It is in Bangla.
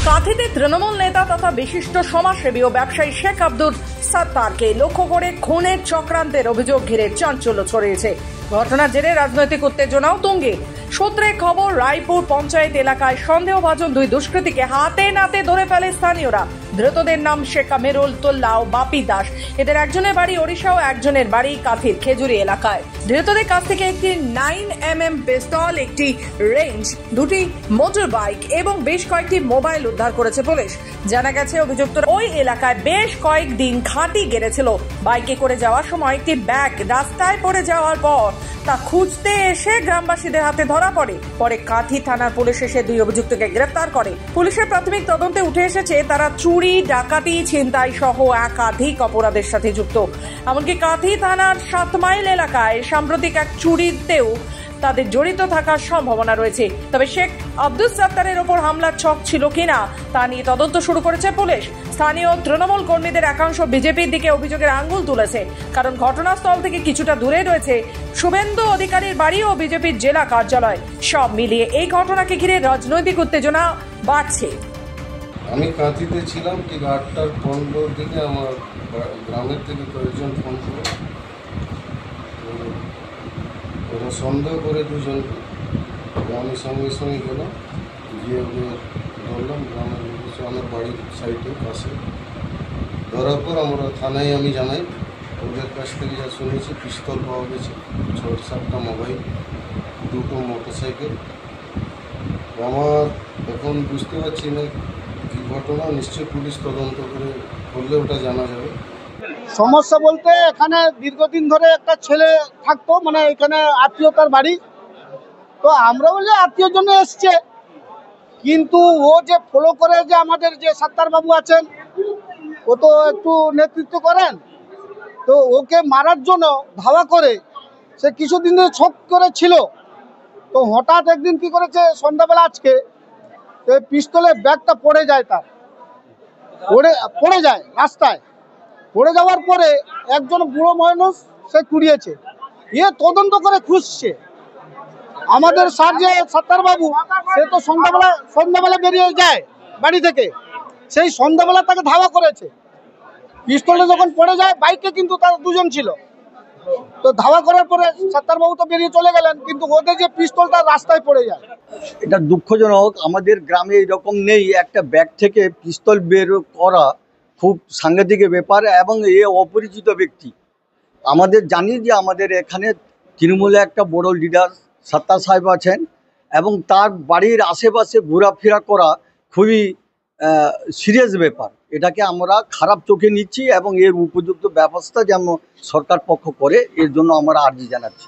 কাঁথিতে তৃণমূল নেতা তথা বিশিষ্ট সমাজসেবী ও ব্যবসায়ী শেখ আব্দুল সাত্তারকে লক্ষ্য করে খুনের চক্রান্তের অভিযোগ ঘিরে চাঞ্চল্য ছড়িয়েছে। ঘটনার জেরে রাজনৈতিক উত্তেজনাও তুঙ্গে। সূত্রে খবর, রায়পুর পঞ্চায়েত এলাকায় সন্দেহভাজন দুই দুষ্কৃতীকে হাতে নাতে ধরে ফেলে স্থানীয়রা। ধৃতদের নাম শেখ আমিরুল্লাহ ও বাপি দাস। এদের একজনের বাড়ি ওড়িশা ও একজনের বাড়ি কাঁথির খেজুরি এলাকায়। ধৃতদের কাছ থেকে একটি 9mm পিস্তল, একটি রেঞ্জ, দুটি মোটর বাইক এবং বেশ কয়েকটি মোবাইল উদ্ধার করেছে পুলিশ। জানা গেছে, অভিযুক্তরা ওই এলাকায় বেশ কয়েকদিন ঘাঁটি গেড়েছিল। বাইকে করে যাওয়ার সময় একটি ব্যাগ রাস্তায় পড়ে যাওয়ার পর তা খুঁজতে এসে গ্রামবাসীদের হাতে ধরা পড়ে। পরে কাঁথি থানার পুলিশ এসে দুই অভিযুক্তকে গ্রেফতার করে। পুলিশের প্রাথমিক তদন্তে উঠে এসেছে তারা চুরি, ডাকাতি, ছিনতাই সহ একাধিক অপরাধের সাথে যুক্ত। এমনকি কাঁথি থানার 7 মাইল এলাকায় সাম্প্রতিক এক চুরিতেও তাদের জড়িত থাকার সম্ভাবনা রয়েছে। তবে শেখ আব্দুল সাত্তারের ওপর হামলার ছক ছিল কিনা তা নিয়ে তদন্ত শুরু করেছে পুলিশ। স্থানীয় তৃণমূল কর্মীদের একাংশ বিজেপির দিকে অভিযোগের আঙ্গুল তুলেছে, কারণ ঘটনাস্থল থেকে কিছুটা দূরে রয়েছে শুভেন্দু অধিকারীর বাড়ি ও বিজেপির জেলা কার্যালয়। সব মিলিয়ে এই ঘটনাকে ঘিরে রাজনৈতিক উত্তেজনা বাড়ছে। আমি কাঁথিতে ছিলাম, ঠিক 8টার 15 দিকে আমার গ্রামের থেকে কয়েকজন ফোন করে ওরা সন্দেহ করে দুজনকে। আমি সঙ্গে সঙ্গে গেলাম, গিয়ে ওদের ধরলাম। গ্রামের আমার বাড়ির সাইডে পাশে ধরার পর আমরা থানায় আমি জানাই। ওদের কাছ থেকে যা শুনেছি, পিস্তল পাওয়া গেছে, 6-7টা মোবাইল, 2টো মোটরসাইকেল। আমার এখন বুঝতে পারছি না কি ঘটনা, নিশ্চয়ই পুলিশ তদন্ত করলে ওটা জানা যাবে। সমস্যা বলতে এখানে দীর্ঘদিন ধরে একটা ছেলে থাকতো, মানে এখানে আত্মীয়তার বাড়ি। তো আমরা বলি আত্মীয়র জন্য এসছে, কিন্তু ও যে ফলো করে, যে আমাদের যে সাত্তার বাবু আছেন, ও তো একটু নেতৃত্ব করেন, তো ওকে মারার জন্য ধাওয়া করে সে কিছুদিন ধরে ছক করে ছিল। তো হঠাৎ একদিন কি করেছে, সন্ধ্যাবেলা আজকে পিস্তলের ব্যাগটা পড়ে যায়, তার পড়ে যায় রাস্তায়। পড়ে যাওয়ার পরে একজন বুড়ো মানুষ সে কুড়িয়েছে, তদন্ত করে খুঁজছে। আমাদের স্যার যে সাত্তার বাবু, সে তো সন্ধ্যাবেলা বেরিয়ে যায় বাড়ি থেকে, সেই সন্ধ্যাবেলা তাকে ধাওয়া করেছে। পিস্তলটা যখন পড়ে যায়, বাইকে কিন্তু তার দুজন ছিল। তো ধাওয়া করার পরে সাত্তার বাবু তো বেরিয়ে চলে গেলেন, কিন্তু ওদের যে পিস্তলটা রাস্তায় পড়ে যায়। এটা দুঃখজনক, আমাদের গ্রামে এরকম নেই। একটা ব্যাগ থেকে পিস্তল বের করা খুব সাংঘাতিক ব্যাপার, এবং এ অপরিচিত ব্যক্তি। আমাদের জানি যে আমাদের এখানে তৃণমূলে একটা বড় লিডার সাত্তার সাহেব আছেন, এবং তার বাড়ির আশেপাশে ঘোরাফেরা করা খুবই সিরিয়াস ব্যাপার। এটাকে আমরা খারাপ চোখে নিচ্ছি, এবং এর উপযুক্ত ব্যবস্থা যেন সরকার পক্ষ করে, এর জন্য আমরা আর্জি জানাচ্ছি।